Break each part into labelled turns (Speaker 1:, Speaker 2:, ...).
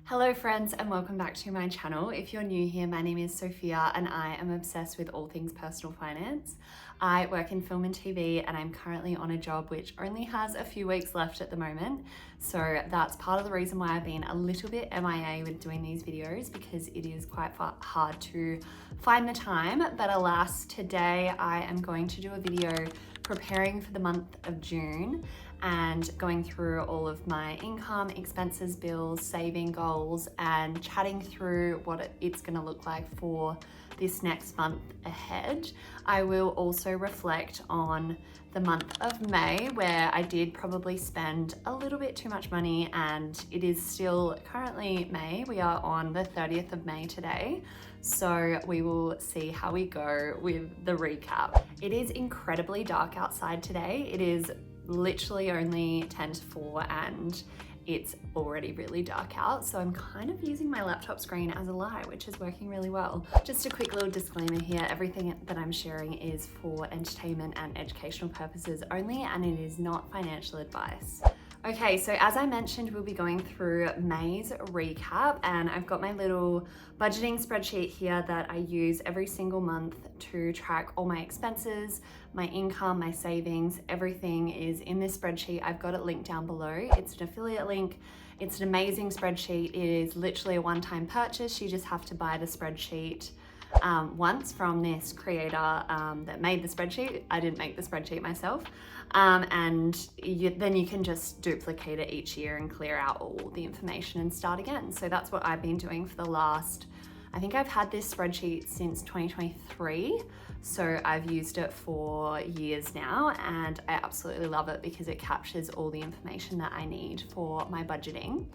Speaker 1: Hello friends and welcome back to my channel. If you're new here, my name is Sophia and I am obsessed with all things personal finance. I work in film and TV and I'm currently on a job which only has a few weeks left at the moment. So that's part of the reason why I've been a little bit MIA with doing these videos, because it is quite hard to find the time. But alas, today I am going to do a video preparing for the month of June and going through all of my income, expenses, bills, saving goals, and chatting through what it's going to look like for this next month ahead. I will also reflect on the month of May, where I did probably spend a little bit too much money, and it is still currently May. We are on the 30th of May today. So we will see how we go with the recap. It is incredibly dark outside today. It is literally only 10 to 4 and it's already really dark out. So I'm kind of using my laptop screen as a light, which is working really well. Just a quick little disclaimer here. Everything that I'm sharing is for entertainment and educational purposes only, and it is not financial advice. Okay, so as I mentioned, we'll be going through May's recap, and I've got my little budgeting spreadsheet here that I use every single month to track all my expenses, my income, my savings. Everything is in this spreadsheet. I've got it linked down below. It's an affiliate link. It's an amazing spreadsheet. It is literally a one-time purchase. You just have to buy the spreadsheet once from this creator that made the spreadsheet. I didn't make the spreadsheet myself. Then you can just duplicate it each year and clear out all the information and start again. So that's what I've been doing for the last, I think I've had this spreadsheet since 2023. So I've used it for years now and I absolutely love it because it captures all the information that I need for my budgeting.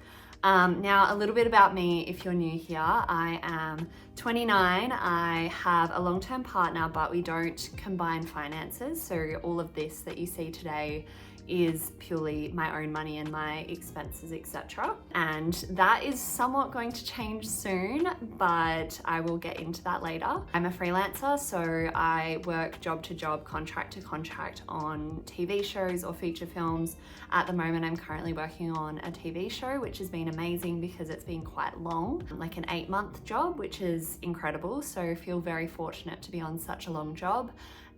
Speaker 1: Now, a little bit about me if you're new here. I am 29. I have a long-term partner, but we don't combine finances. So all of this that you see today is purely my own money and my expenses, etc. And that is somewhat going to change soon, but I will get into that later. I'm a freelancer, so I work job to job, contract to contract on TV shows or feature films. At the moment, I'm currently working on a TV show, which has been amazing because it's been quite long, like an 8-month job, which is incredible. So I feel very fortunate to be on such a long job.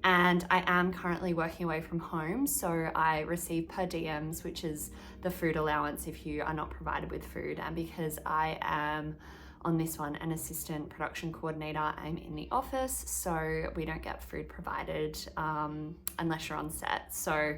Speaker 1: And I am currently working away from home, so I receive per diems, which is the food allowance if you are not provided with food. And because I am on this one an assistant production coordinator, I'm in the office, so we don't get food provided unless you're on set. So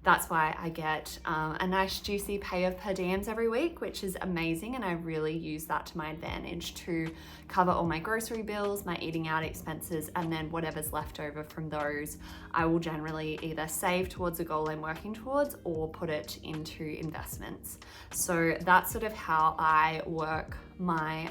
Speaker 1: that's why I get a nice juicy pay of per diems every week, which is amazing. And I really use that to my advantage to cover all my grocery bills, my eating out expenses, and then whatever's left over from those, I will generally either save towards a goal I'm working towards or put it into investments. So that's sort of how I work my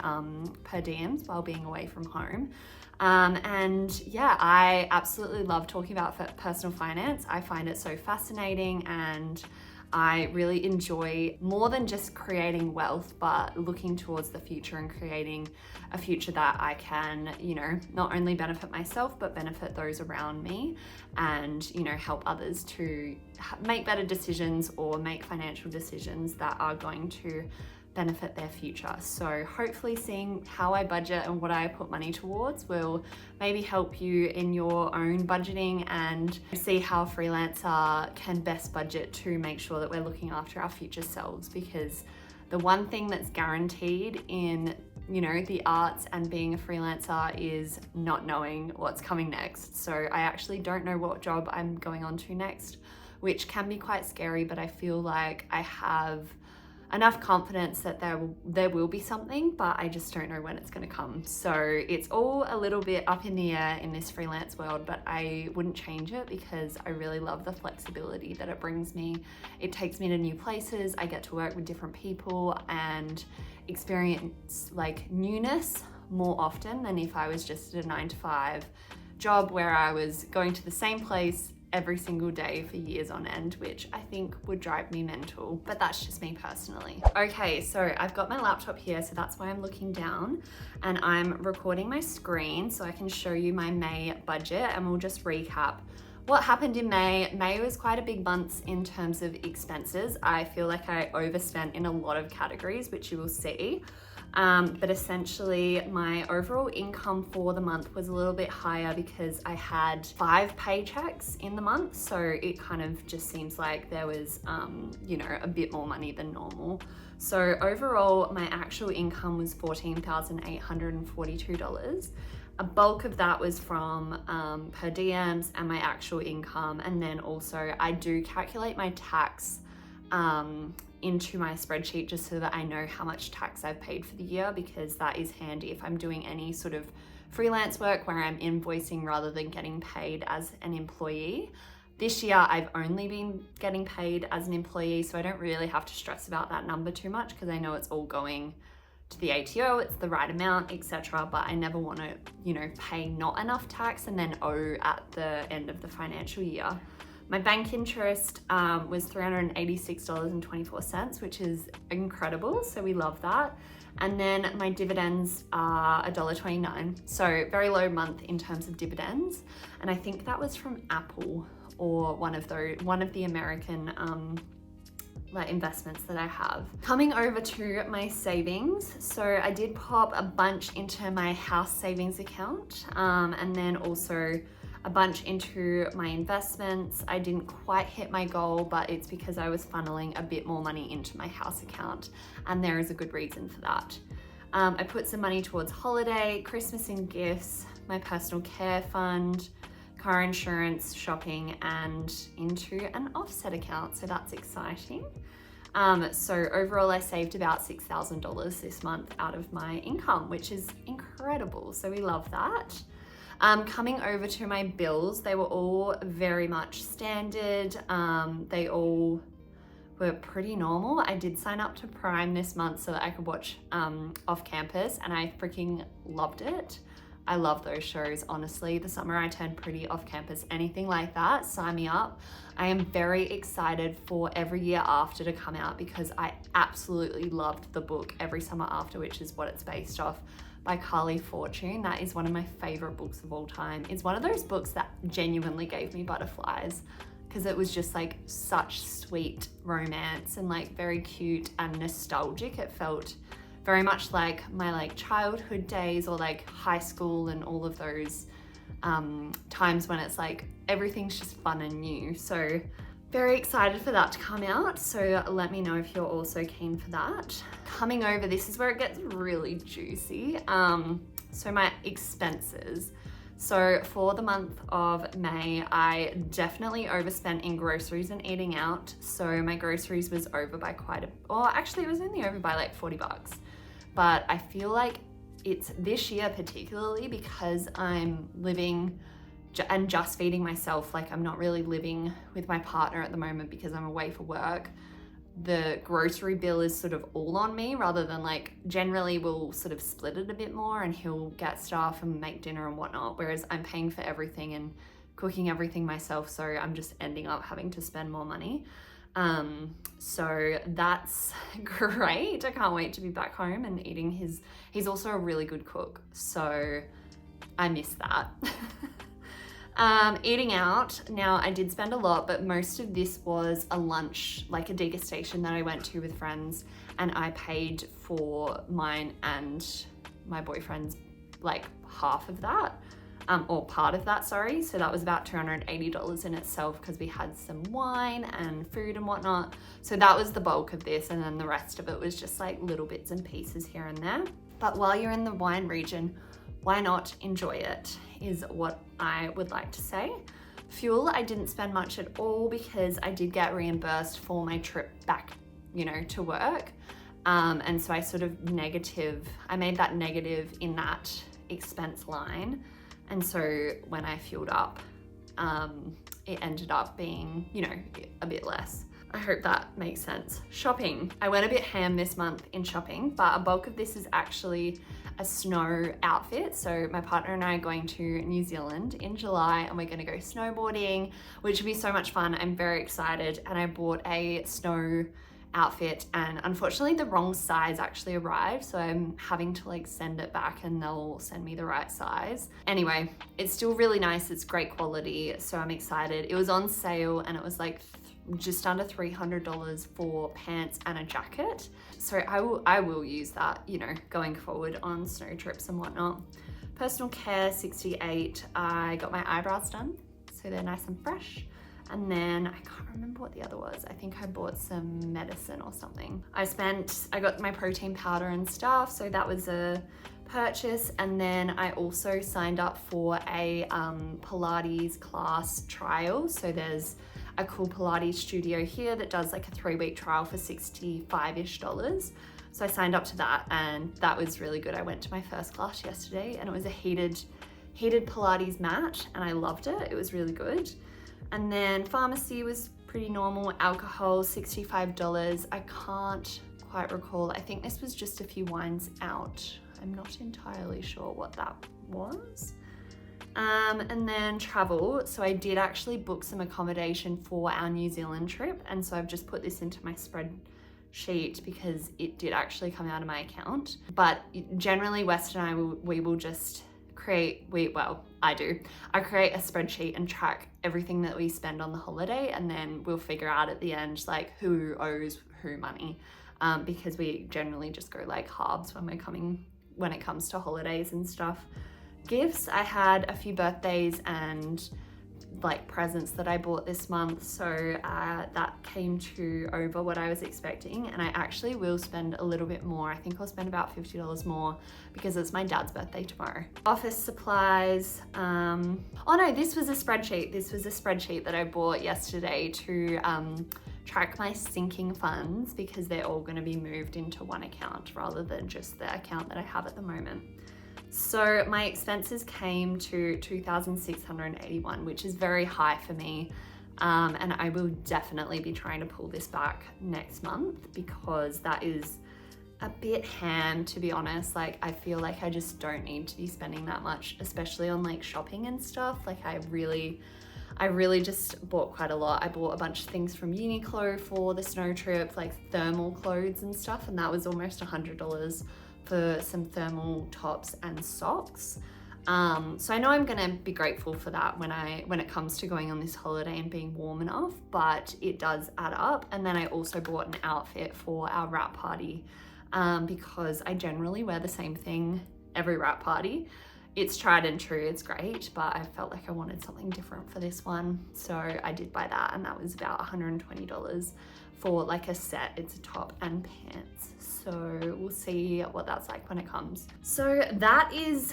Speaker 1: per diems while being away from home. And yeah, I absolutely love talking about personal finance. I find it so fascinating and I really enjoy more than just creating wealth, but looking towards the future and creating a future that I can, not only benefit myself, but benefit those around me and, help others to make better decisions or make financial decisions that are going to benefit their future. So hopefully seeing how I budget and what I put money towards will maybe help you in your own budgeting and see how a freelancer can best budget to make sure that we're looking after our future selves. Because the one thing that's guaranteed in the arts and being a freelancer is not knowing what's coming next. So I actually don't know what job I'm going on to next, which can be quite scary, but I feel like I have enough confidence that there will be something, but I just don't know when it's going to come. So it's all a little bit up in the air in this freelance world, but I wouldn't change it because I really love the flexibility that it brings me. It takes me to new places. I get to work with different people and experience like newness more often than if I was just at a 9-to-5 job where I was going to the same place every single day for years on end, which I think would drive me mental, but that's just me personally. Okay, so I've got my laptop here, so that's why I'm looking down and I'm recording my screen so I can show you my May budget, and we'll just recap What happened in May? May was quite a big month in terms of expenses. I feel like I overspent in a lot of categories, which you will see. But essentially my overall income for the month was a little bit higher because I had 5 paychecks in the month. So it kind of just seems like there was, a bit more money than normal. So overall, my actual income was $14,842. A bulk of that was from per diems and my actual income. And then also I do calculate my tax into my spreadsheet just so that I know how much tax I've paid for the year, because that is handy if I'm doing any sort of freelance work where I'm invoicing rather than getting paid as an employee. This year I've only been getting paid as an employee, so I don't really have to stress about that number too much because I know it's all going to the ATO, it's the right amount, etc. But I never want to, pay not enough tax and then owe at the end of the financial year. My bank interest was $386.24, which is incredible. So we love that. And then my dividends are $1.29. So very low month in terms of dividends. And I think that was from Apple or one of the American investments that I have. Coming over to my savings. So I did pop a bunch into my house savings account and then also a bunch into my investments. I didn't quite hit my goal, but it's because I was funneling a bit more money into my house account, and there is a good reason for that. I put some money towards holiday, Christmas and gifts, my personal care fund, car insurance, shopping, and into an offset account, so that's exciting. So overall I saved about $6,000 this month out of my income, which is incredible, so we love that. Coming over to my bills, they were all very much standard. They all were pretty normal. I did sign up to Prime this month so that I could watch Off Campus, and I freaking loved it. I love those shows, honestly. The Summer I Turned Pretty, Off Campus, anything like that, sign me up. I am very excited for Every Year After to come out because I absolutely loved the book Every Summer After, which is what it's based off, by Carly Fortune. That is one of my favorite books of all time. It's one of those books that genuinely gave me butterflies because it was just like such sweet romance and like very cute and nostalgic. It felt very much like my childhood days or like high school and all of those times when it's like everything's just fun and new. So very excited for that to come out. So let me know if you're also keen for that. Coming over, this is where it gets really juicy. So my expenses. So for the month of May, I definitely overspent in groceries and eating out. So my groceries was over by it was only over by like $40. But I feel like it's this year particularly because I'm living and just feeding myself. Like I'm not really living with my partner at the moment because I'm away for work. The grocery bill is sort of all on me rather than like generally we'll sort of split it a bit more and he'll get stuff and make dinner and whatnot. Whereas I'm paying for everything and cooking everything myself. So I'm just ending up having to spend more money. So that's great. I can't wait to be back home and eating he's also a really good cook. So I miss that. Eating out. Now I did spend a lot, but most of this was a lunch, like a degustation that I went to with friends, and I paid for mine and my boyfriend's like half of that, or part of that, sorry. So that was about $280 in itself because we had some wine and food and whatnot. So that was the bulk of this, and then the rest of it was just like little bits and pieces here and there. But while you're in the wine region, why not enjoy it, is what I would like to say. Fuel, I didn't spend much at all because I did get reimbursed for my trip back, to work. And so I made that negative in that expense line. And so when I fueled up, it ended up being, a bit less. I hope that makes sense. Shopping. I went a bit ham this month in shopping, but a bulk of this is actually a snow outfit. So my partner and I are going to New Zealand in July and we're going to go snowboarding, which will be so much fun. I'm very excited. And I bought a snow outfit, and unfortunately the wrong size actually arrived, so I'm having to like send it back and they'll send me the right size. Anyway, it's still really nice, it's great quality, so I'm excited. It was on sale and it was like just under $300 for pants and a jacket, so I will use that, you know, going forward on snow trips and whatnot. Personal care, 68. I got my eyebrows done, so they're nice and fresh. And then I can't remember what the other was. I think I bought some medicine or something. I got my protein powder and stuff, so that was a purchase. And then I also signed up for a Pilates class trial. So there's a cool Pilates studio here that does like a 3-week trial for $65-ish. So I signed up to that and that was really good. I went to my first class yesterday and it was a heated Pilates mat and I loved it. It was really good. And then pharmacy was pretty normal. Alcohol, $65. I can't quite recall. I think this was just a few wines out. I'm not entirely sure what that was. And then travel. So I did actually book some accommodation for our New Zealand trip. And so I've just put this into my spreadsheet because it did actually come out of my account. But generally West and I, we will just I create a spreadsheet and track everything that we spend on the holiday, and then we'll figure out at the end like who owes who money, because we generally just go like halves when it comes to holidays and stuff. Gifts, I had a few birthdays and like presents that I bought this month, so that came to over what I was expecting, and I actually will spend a little bit more. I think I'll spend about $50 more because it's my dad's birthday tomorrow. Office supplies, oh no, this was a spreadsheet that I bought yesterday to track my sinking funds, because they're all going to be moved into one account rather than just the account that I have at the moment. So my expenses came to $2,681, which is very high for me. And I will definitely be trying to pull this back next month because that is a bit ham, to be honest. Like, I feel like I just don't need to be spending that much, especially on like shopping and stuff. Like I really just bought quite a lot. I bought a bunch of things from Uniqlo for the snow trip, like thermal clothes and stuff. And that was almost $100 for some thermal tops and socks. So I know I'm gonna be grateful for that when it comes to going on this holiday and being warm enough, but it does add up. And then I also bought an outfit for our wrap party, because I generally wear the same thing every wrap party. It's tried and true, it's great, but I felt like I wanted something different for this one. So I did buy that, and that was about $120 for like a set. It's a top and pants. So we'll see what that's like when it comes. So that is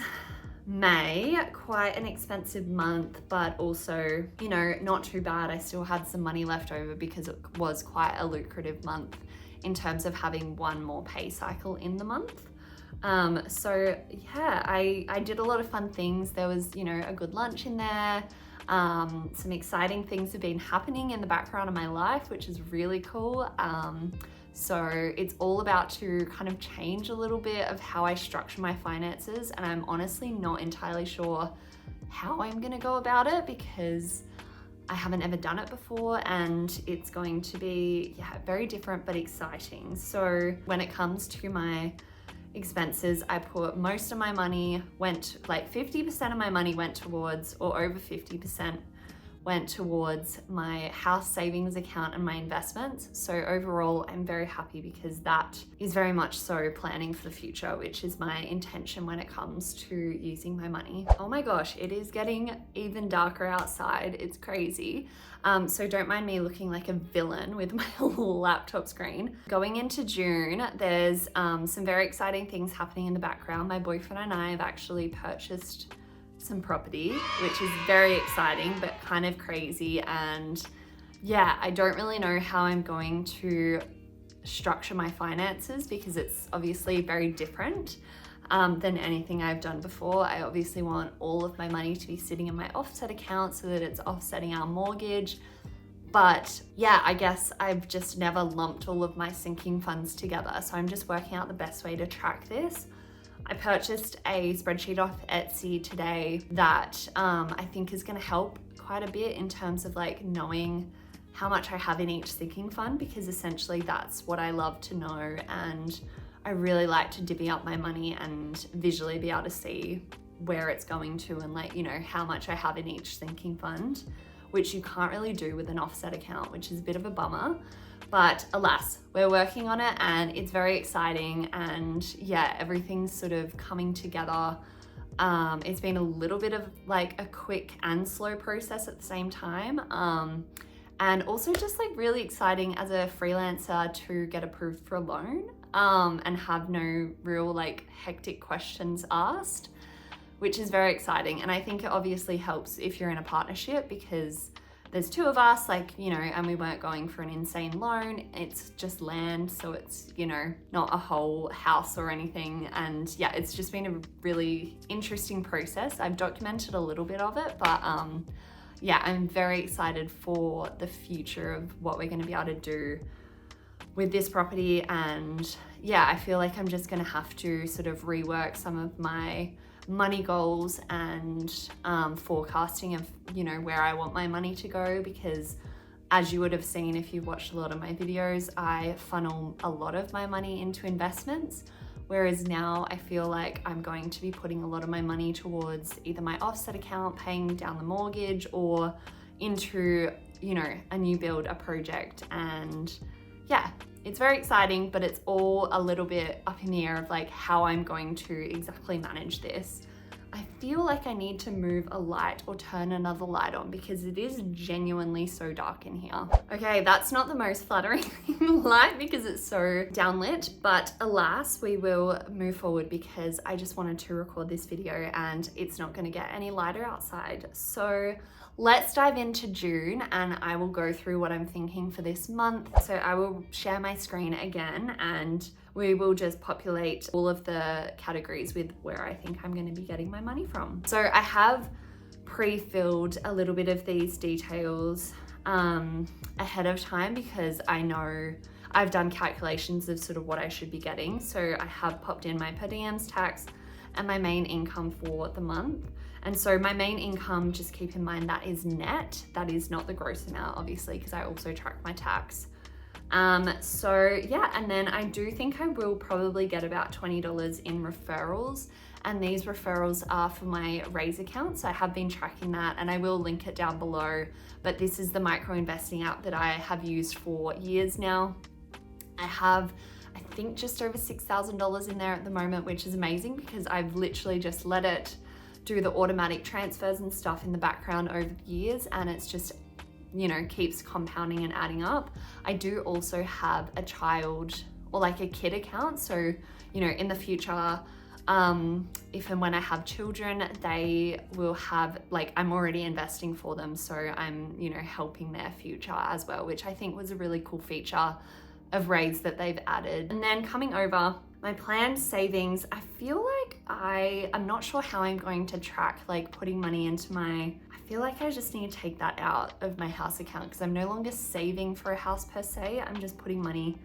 Speaker 1: May, quite an expensive month, but also, you know, not too bad. I still had some money left over because it was quite a lucrative month in terms of having one more pay cycle in the month. So yeah, I did a lot of fun things. There was, you know, a good lunch in there. Some exciting things have been happening in the background of my life, which is really cool. So it's all about to kind of change a little bit of how I structure my finances, and I'm honestly not entirely sure how I'm gonna go about it because I haven't ever done it before, and it's going to be very different but exciting. So when it comes to my expenses, I put most of my money like 50% of my money went towards, or over 50% went towards my house savings account and my investments. So overall, I'm very happy because that is very much so planning for the future, which is my intention when it comes to using my money. Oh my gosh, it is getting even darker outside. It's crazy. So don't mind me looking like a villain with my laptop screen. Going into June, there's some very exciting things happening in the background. My boyfriend and I have actually purchased some property, which is very exciting but kind of crazy. And yeah, I don't really know how I'm going to structure my finances because it's obviously very different than anything I've done before. I obviously want all of my money to be sitting in my offset account so that it's offsetting our mortgage. But yeah, I guess I've just never lumped all of my sinking funds together. So I'm just working out the best way to track this. I purchased a spreadsheet off Etsy today that I think is going to help quite a bit in terms of like knowing how much I have in each sinking fund, because essentially that's what I love to know, and I really like to divvy up my money and visually be able to see where it's going to, and like, you know, how much I have in each sinking fund, which you can't really do with an offset account, which is a bit of a bummer. But alas, we're working on it and it's very exciting, and yeah, everything's sort of coming together. It's been a little bit of like a quick and slow process at the same time. And also just like really exciting as a freelancer to get approved for a loan, and have no real like hectic questions asked, which is very exciting. And I think it obviously helps if you're in a partnership, because there's two of us, like, you know, and we weren't going for an insane loan. It's just land, so it's, you know, not a whole house or anything. And yeah, it's just been a really interesting process. I've documented a little bit of it, but yeah, I'm very excited for the future of what we're going to be able to do with this property. And yeah, I feel like I'm just going to have to sort of rework some of my money goals and forecasting of, you know, where I want my money to go, because as you would have seen if you've watched a lot of my videos, I funnel a lot of my money into investments, whereas now I feel like I'm going to be putting a lot of my money towards either my offset account, paying down the mortgage, or into, you know, a new build, a project. And yeah, it's very exciting, but it's all a little bit up in the air of like how I'm going to exactly manage this. I feel like I need to move a light or turn another light on, because it is genuinely so dark in here. Okay, that's not the most flattering light because it's so downlit, but alas, we will move forward because I just wanted to record this video and it's not going to get any lighter outside. So let's dive into June and I will go through what I'm thinking for this month. So I will share my screen again and we will just populate all of the categories with where I think I'm going to be getting my money from. So I have pre-filled a little bit of these details ahead of time, because I know I've done calculations of sort of what I should be getting. So I have popped in my per diems, tax, and my main income for the month. And so my main income, just keep in mind that is net. That is not the gross amount, obviously, because I also track my tax. So yeah, and then I do think I will probably get about $20 in referrals, and these referrals are for my Raiz account. So I have been tracking that and I will link it down below, but this is the micro investing app that I have used for years now. I have, I think, just over $6,000 in there at the moment, which is amazing because I've literally just let it do the automatic transfers and stuff in the background over the years, and it's just, you know, keeps compounding and adding up. I do also have a child or like a kid account. So, you know, in the future, if and when I have children, they will have, like, I'm already investing for them. So I'm, you know, helping their future as well, which I think was a really cool feature of Raiz that they've added. And then coming over, my planned savings, I feel like I'm not sure how I'm going to track like putting money into my, I feel like I just need to take that out of my house account because I'm no longer saving for a house per se. I'm just putting money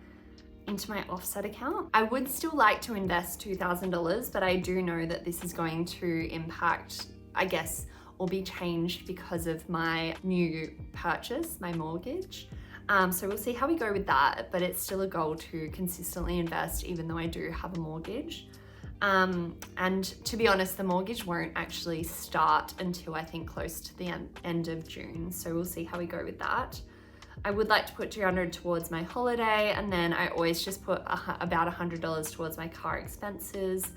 Speaker 1: into my offset account. I would still like to invest $2,000, but I do know that this is going to impact, I guess, or be changed because of my new purchase, my mortgage. So we'll see how we go with that, but it's still a goal to consistently invest even though I do have a mortgage. And to be honest, the mortgage won't actually start until I think close to the end of June. So we'll see how we go with that. I would like to put $200 towards my holiday, and then I always just put about $100 towards my car expenses,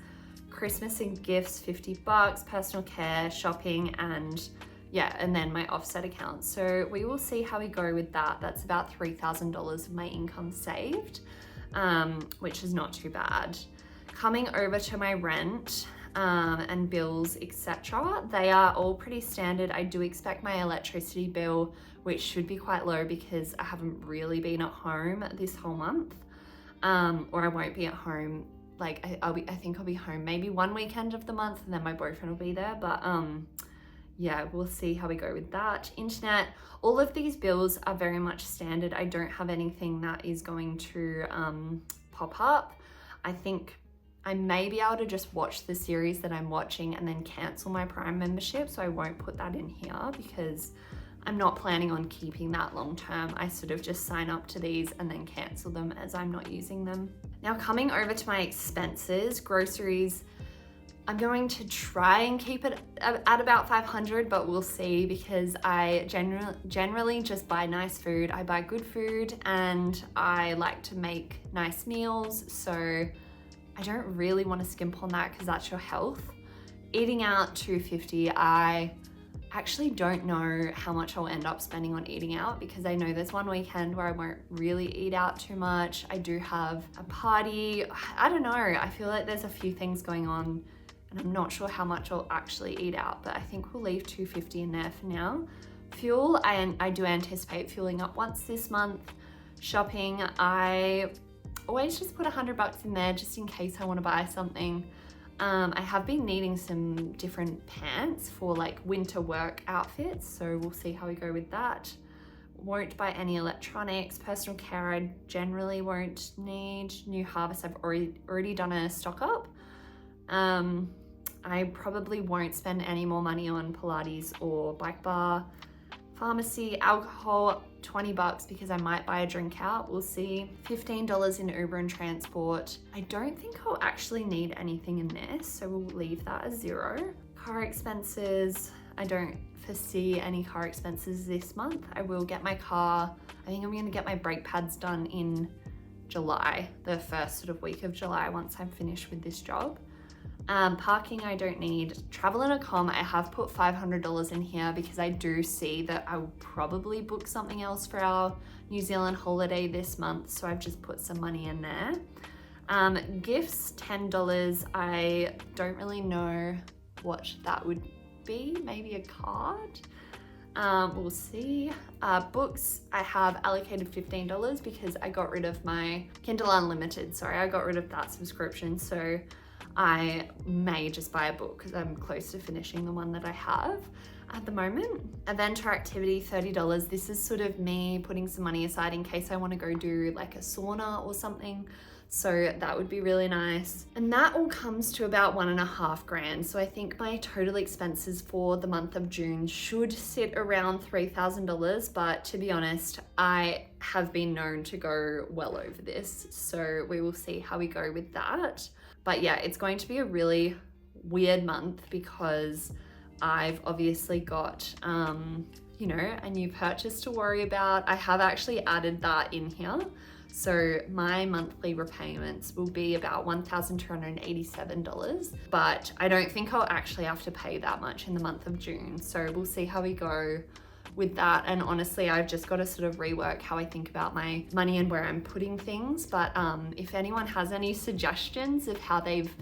Speaker 1: Christmas and gifts, $50, personal care, shopping, and yeah, and then my offset account. So we will see how we go with that. That's about $3,000 of my income saved, which is not too bad. Coming over to my rent and bills, etc. They are all pretty standard. I do expect my electricity bill, which should be quite low because I haven't really been at home this whole month, or I won't be at home. Like I think I'll be home maybe one weekend of the month, and then my boyfriend will be there. But yeah, we'll see how we go with that. Internet, all of these bills are very much standard. I don't have anything that is going to pop up. I think I may be able to just watch the series that I'm watching and then cancel my Prime membership, so I won't put that in here because I'm not planning on keeping that long term. I sort of just sign up to these and then cancel them as I'm not using them. Now coming over to my expenses, groceries, I'm going to try and keep it at about 500, but we'll see, because I generally just buy nice food. I buy good food and I like to make nice meals. So I don't really want to skimp on that because that's your health. Eating out, $250. I actually don't know how much I'll end up spending on eating out, because I know there's one weekend where I won't really eat out too much. I do have a party. I don't know. I feel like there's a few things going on and I'm not sure how much I'll actually eat out, but I think we'll leave $250 in there for now. Fuel, I do anticipate fueling up once this month. Shopping, I always just put $100 in there just in case I want to buy something. I have been needing some different pants for like winter work outfits, so we'll see how we go with that. Won't buy any electronics. Personal care, I generally won't need. New Harvest, I've already done a stock up. I probably won't spend any more money on Pilates or bike bar. Pharmacy, alcohol, $20 because I might buy a drink out, we'll see. $15 in Uber and transport. I don't think I'll actually need anything in this, so we'll leave that as 0. Car expenses, I don't foresee any car expenses this month. I will get my car, I think I'm gonna get my brake pads done in July, the first sort of week of July once I'm finished with this job. Parking, I don't need. Travel and accom, I have put $500 in here because I do see that I will probably book something else for our New Zealand holiday this month, so I've just put some money in there. Gifts, $10. I don't really know what that would be. Maybe a card. We'll see. Books, I have allocated $15 because I got rid of my Kindle Unlimited. Sorry, I got rid of that subscription, so I may just buy a book because I'm close to finishing the one that I have at the moment. Event or activity, $30. This is sort of me putting some money aside in case I want to go do like a sauna or something. So that would be really nice. And that all comes to about $1.5 grand. So I think my total expenses for the month of June should sit around $3,000. But to be honest, I have been known to go well over this. So we will see how we go with that. But yeah, it's going to be a really weird month because I've obviously got, you know, a new purchase to worry about. I have actually added that in here. So my monthly repayments will be about $1,287, but I don't think I'll actually have to pay that much in the month of June. So we'll see how we go with that. And honestly, I've just got to sort of rework how I think about my money and where I'm putting things. But if anyone has any suggestions of how they've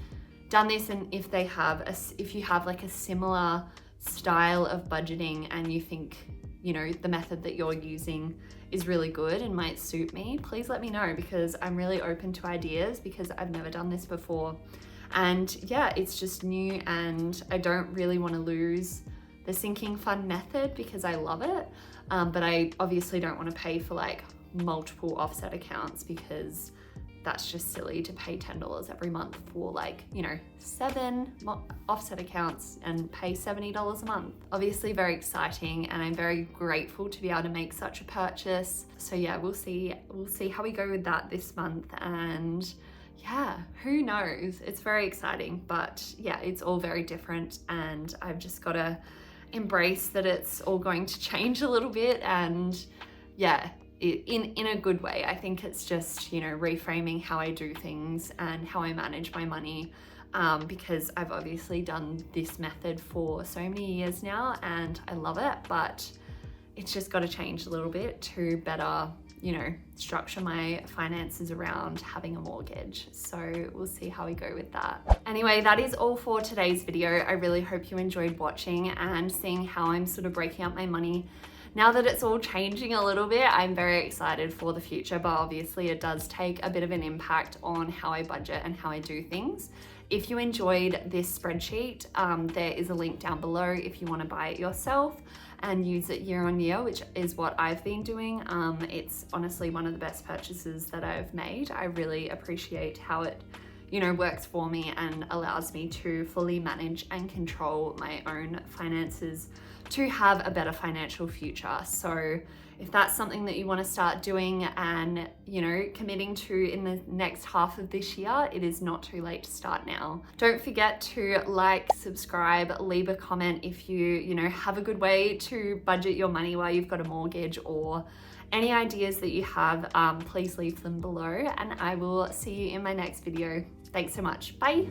Speaker 1: done this, and if they have, if you have like a similar style of budgeting and you think, you know, the method that you're using is really good and might suit me, please let me know, because I'm really open to ideas because I've never done this before. And yeah, it's just new and I don't really want to lose the sinking fund method because I love it. But I obviously don't want to pay for like multiple offset accounts because that's just silly to pay $10 every month for like, you know, 7 offset accounts and pay $70 a month. Obviously very exciting, and I'm very grateful to be able to make such a purchase. So yeah, we'll see how we go with that this month. And yeah, who knows? It's very exciting, but yeah, it's all very different, and I've just got to embrace that it's all going to change a little bit. And yeah, in a good way. I think it's just, you know, reframing how I do things and how I manage my money, because I've obviously done this method for so many years now and I love it, but it's just got to change a little bit to better, you know, structure my finances around having a mortgage. So we'll see how we go with that. Anyway, that is all for today's video. I really hope you enjoyed watching and seeing how I'm sort of breaking up my money. Now that it's all changing a little bit, I'm very excited for the future, but obviously it does take a bit of an impact on how I budget and how I do things. If you enjoyed this spreadsheet, there is a link down below if you want to buy it yourself and use it year on year, which is what I've been doing. It's honestly one of the best purchases that I've made. I really appreciate how it, works for me and allows me to fully manage and control my own finances to have a better financial future. So if that's something that you want to start doing and, committing to in the next half of this year, it is not too late to start now. Don't forget to like, subscribe, leave a comment if you have a good way to budget your money while you've got a mortgage, or any ideas that you have, please leave them below, and I will see you in my next video. Thanks so much. Bye.